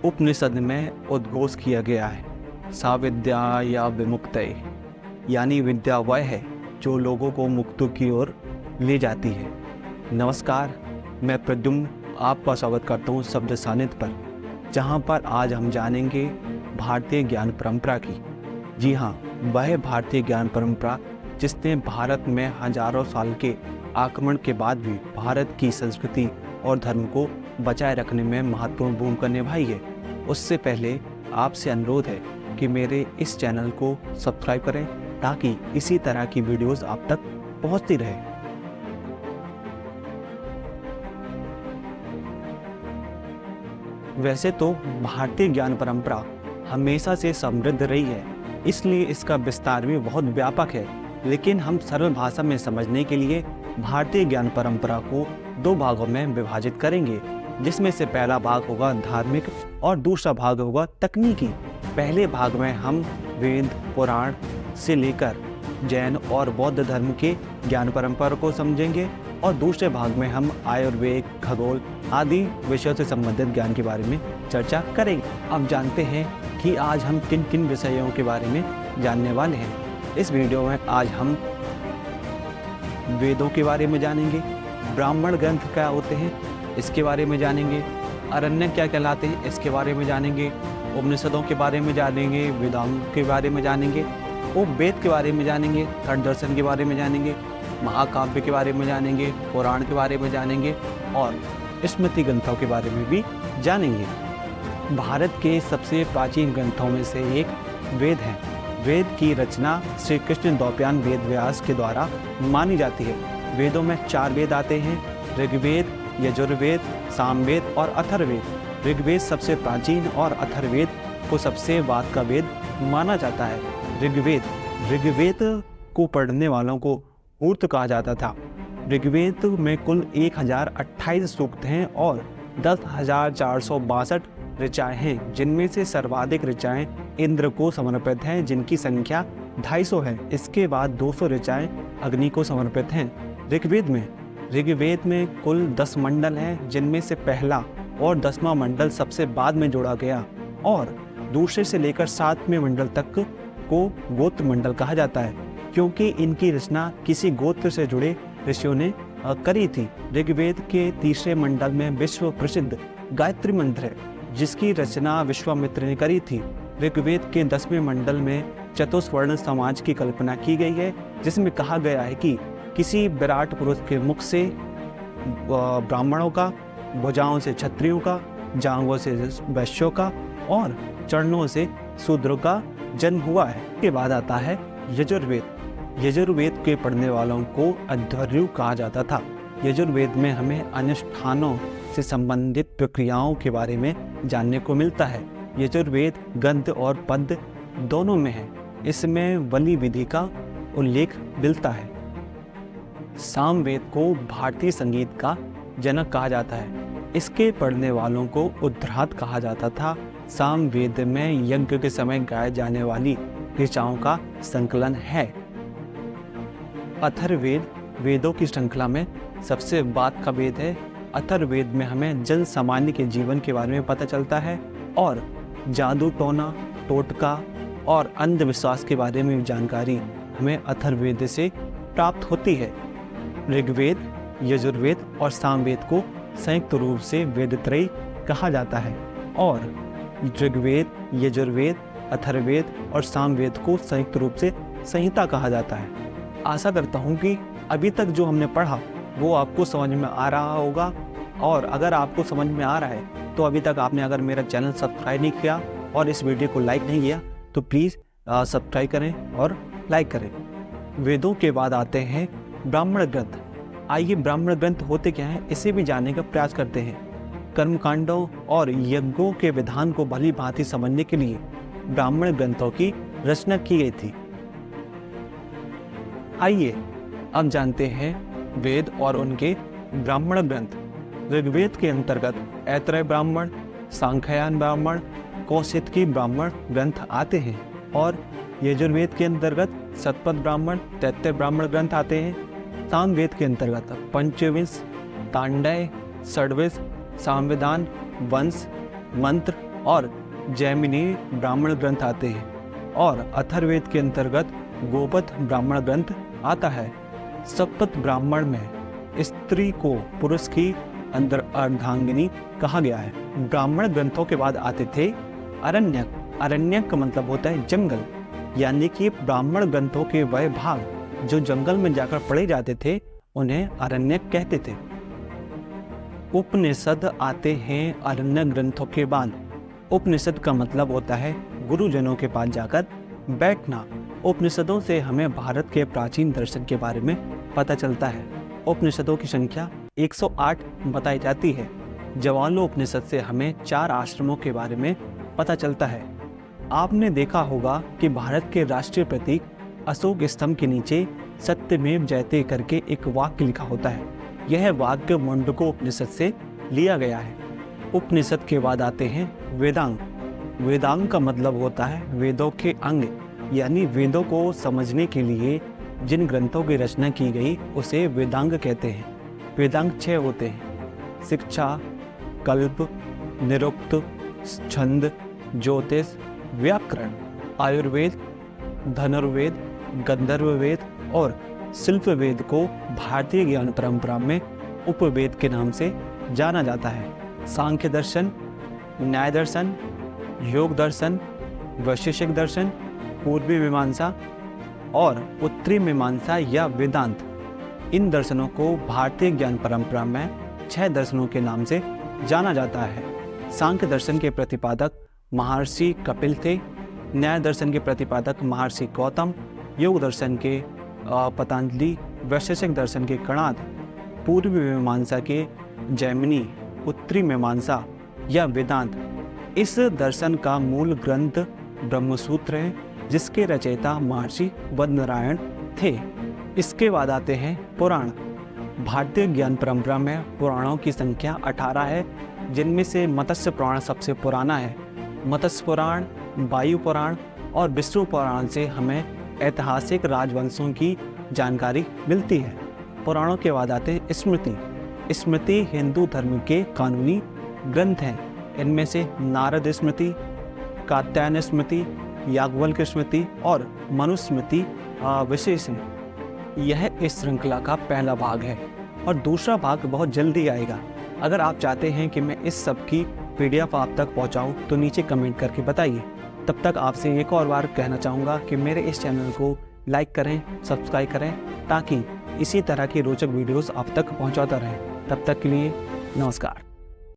उपनिषद में उद्घोष किया गया है, सा विद्या या विमुक्तये, यानी विद्या वह है जो लोगों को मुक्ति की ओर ले जाती है। नमस्कार, मैं प्रद्युम्न आपका स्वागत करता हूँ शब्द सानिध्य पर, जहाँ पर आज हम जानेंगे भारतीय ज्ञान परंपरा की। जी हाँ, वह भारतीय ज्ञान परंपरा जिसने भारत में हजारों साल के आक्रमण के बाद भी भारत की संस्कृति और धर्म को बचाए रखने में महत्वपूर्ण भूमिका निभाई है। उससे पहले आपसे अनुरोध है कि मेरे इस चैनल को सब्सक्राइब करें ताकि इसी तरह की वीडियोस आप तक पहुंचती रहे। वैसे तो भारतीय ज्ञान परंपरा हमेशा से समृद्ध रही है, इसलिए इसका विस्तार भी बहुत व्यापक है। लेकिन हम सरल भाषा में समझने के लिए भारतीय ज्ञान परंपरा को दो भागों में विभाजित करेंगे, जिसमें से पहला भाग होगा धार्मिक और दूसरा भाग होगा तकनीकी। पहले भाग में हम वेद पुराण से लेकर जैन और बौद्ध धर्म के ज्ञान परंपरा को समझेंगे और दूसरे भाग में हम आयुर्वेद, खगोल आदि विषयों से संबंधित ज्ञान के बारे में चर्चा करेंगे। अब जानते हैं कि आज हम किन किन विषयों के बारे में जानने वाले हैं। इस वीडियो में आज हम वेदों के बारे में जानेंगे, ब्राह्मण ग्रंथ क्या होते हैं इसके बारे में जानेंगे, अरण्य क्या कहलाते हैं इसके बारे में जानेंगे, उपनिषदों के बारे में जानेंगे, वेदांत के बारे में जानेंगे, उपवेद के बारे में जानेंगे, खंड दर्शन के बारे में जानेंगे, महाकाव्य के बारे में जानेंगे, पुराण के बारे में जानेंगे और स्मृति ग्रंथों के बारे में भी जानेंगे। भारत के सबसे प्राचीन ग्रंथों में से एक वेद है। वेद की रचना श्री कृष्ण द्वैपायन वेद व्यास के द्वारा मानी जाती है। वेदों में 4 वेद आते हैं, ऋग्वेद, यजुर्वेद, सामवेद और अथर्ववेद। ऋग्वेद सबसे प्राचीन और अथर्ववेद को सबसे बाद का वेद माना जाता है। ऋग्वेद को पढ़ने वालों को ऊर्त कहा जाता था। ऋग्वेद में कुल 1028 सूक्त हैं और 10,462 ऋचाएँ हैं, जिनमें से सर्वाधिक ऋचाएँ इंद्र को समर्पित हैं, जिनकी संख्या 250 है। इसके बाद 200 ऋचाएँ अग्नि को समर्पित हैं। ऋग्वेद में कुल 10 मंडल हैं, जिनमें से पहला और 10वां मंडल सबसे बाद में जोड़ा गया और दूसरे से लेकर 7वें मंडल तक को गोत्र मंडल कहा जाता है, क्योंकि इनकी रचना किसी गोत्र से जुड़े ऋषियों ने करी थी। ऋग्वेद के तीसरे मंडल में विश्व प्रसिद्ध गायत्री मंत्र है, जिसकी रचना विश्वामित्र ने करी थी। ऋग्वेद के 10वें मंडल में चतुष्वर्ण समाज की कल्पना की गई है, जिसमें कहा गया है कि किसी विराट पुरुष के मुख से ब्राह्मणों का, भुजाओं से क्षत्रियों का, जांघों से वैश्यों का और चरणों से शूद्रों का जन्म हुआ है। इसके बाद आता है यजुर्वेद। यजुर्वेद के पढ़ने वालों को अध्वर्यु कहा जाता था। यजुर्वेद में हमें अनुष्ठानों से संबंधित प्रक्रियाओं के बारे में जानने को मिलता है। यजुर्वेद गद्य और पद्य दोनों में है। इसमें बलि विधि का उल्लेख मिलता है। सामवेद को भारतीय संगीत का जनक कहा जाता है। इसके पढ़ने वालों को उद्धात कहा जाता था। सामवेद में यज्ञ के समय गाए जाने वाली ऋचाओं का संकलन है। अथर्ववेद वेदों की श्रृंखला में सबसे बाद का वेद है। अथर्ववेद में हमें जन सामान्य के जीवन के बारे में पता चलता है और जादू टोना, टोटका और अंधविश्वास के बारे में जानकारी हमें अथर्ववेद से प्राप्त होती है। ऋग्वेद, यजुर्वेद और सामवेद को संयुक्त रूप से वेदत्रयी कहा जाता है और ऋग्वेद, यजुर्वेद, अथर्ववेद और सामवेद को संयुक्त रूप से संहिता कहा जाता है। आशा करता हूँ कि अभी तक जो हमने पढ़ा वो आपको समझ में आ रहा होगा, और अगर आपको समझ में आ रहा है तो अभी तक आपने अगर मेरा चैनल सब्सक्राइब नहीं किया और इस वीडियो को लाइक नहीं किया तो प्लीज़ सब्सक्राइब करें और लाइक करें। वेदों के बाद आते हैं ब्राह्मण ग्रंथ। आइए ब्राह्मण ग्रंथ होते क्या हैं इसे भी जानने का प्रयास करते हैं। कर्मकांडों और यज्ञों के विधान को भली भांति समझने के लिए ब्राह्मण ग्रंथों की रचना की गई थी। आइए अब जानते हैं वेद और उनके ब्राह्मण ग्रंथ। ऋग्वेद के अंतर्गत ऐतरेय ब्राह्मण, सांख्यायन ब्राह्मण, कौशितकी ब्राह्मण ग्रंथ आते हैं और यजुर्वेद के अंतर्गत शतपथ ब्राह्मण, तैत्तिरीय ब्राह्मण ग्रंथ आते हैं। सामवेद के अंतर्गत पंचविंश, तांडय, षड्विश, सामवेदान, वंश, मंत्र और जैमिनी ब्राह्मण ग्रंथ आते हैं और अथर्ववेद के अंतर्गत गोपथ ब्राह्मण ग्रंथ आता है। सप्त ब्राह्मण में स्त्री को पुरुष की अंदर अर्धांगिनी कहा गया है। ब्राह्मण ग्रंथों के बाद आते थे अरण्यक। अरण्यक का मतलब होता है जंगल, यानी कि ब्राह्मण ग्रंथों के वह भाग जो जंगल में जाकर पढ़े जाते थे उन्हें अरण्यक कहते थे। उपनिषद आते हैं अरण्य ग्रंथों के बाद। उपनिषद का मतलब होता है गुरुजनों के पास जाकर बैठना। उपनिषदों से हमें भारत के प्राचीन दर्शन के बारे में पता चलता है। उपनिषदों की संख्या 108 बताई जाती है। जवालोपनिषद से हमें 4 आश्रमों के बारे में पता चलता है। आपने देखा होगा कि भारत के राष्ट्रीय प्रतीक अशोक स्तंभ के नीचे सत्यमेव जयते करके एक वाक्य लिखा होता है। यह वाक्य मुंडकोपनिषद से लिया गया है। उपनिषद के बाद आते हैं वेदांग। वेदांग का मतलब होता है वेदों के अंग, यानी वेदों को समझने के लिए जिन ग्रंथों की रचना की गई उसे वेदांग कहते हैं। वेदांग 6 होते हैं: शिक्षा, कल्प, निरुक्त, छंद, ज्योतिष, व्याकरण, आयुर्वेद, धनुर्वेद, गंधर्ववेद और शिल्पवेद को भारतीय ज्ञान परंपरा में उपवेद के नाम से जाना जाता है। सांख्य दर्शन, न्याय दर्शन, योग दर्शन, वैशेषिक दर्शन, पूर्वी मीमांसा और उत्तरी मीमांसा या वेदांत, इन दर्शनों को भारतीय ज्ञान परंपरा में 6 दर्शनों के नाम से जाना जाता है। सांख्य दर्शन के प्रतिपादक महर्षि कपिल थे, न्याय दर्शन के प्रतिपादक महर्षि गौतम, योग दर्शन के पतंजलि, वैशेषिक दर्शन के कणाद, पूर्वी मीमांसा के जैमिनी, उत्तरी मीमांसा या वेदांत। इस दर्शन का मूल ग्रंथ ब्रह्मसूत्र है, जिसके रचयिता महर्षि वदनारायण थे। इसके बाद आते हैं पुराण। भारतीय ज्ञान परंपरा में पुराणों की संख्या 18 है, जिनमें से मत्स्य पुराण सबसे पुराना है। मत्स्य पुराण, वायु पुराण और विष्णु पुराण से हमें ऐतिहासिक राजवंशों की जानकारी मिलती है। पुराणों के बाद आते हैं स्मृति। स्मृति हिंदू धर्म के कानूनी ग्रंथ हैं। इनमें से नारद स्मृति, कात्यायन स्मृति, याज्ञवल्क्य स्मृति और मनुस्मृति विशेष हैं। यह इस श्रृंखला का पहला भाग है और दूसरा भाग बहुत जल्दी आएगा। अगर आप चाहते हैं कि मैं इस सब की PDF आप तक पहुंचाऊं तो नीचे कमेंट करके बताइए। तब तक आपसे एक और बार कहना चाहूँगा कि मेरे इस चैनल को लाइक करें, सब्सक्राइब करें, ताकि इसी तरह की रोचक वीडियोस आप तक पहुंचाता रहें। तब तक के लिए नमस्कार।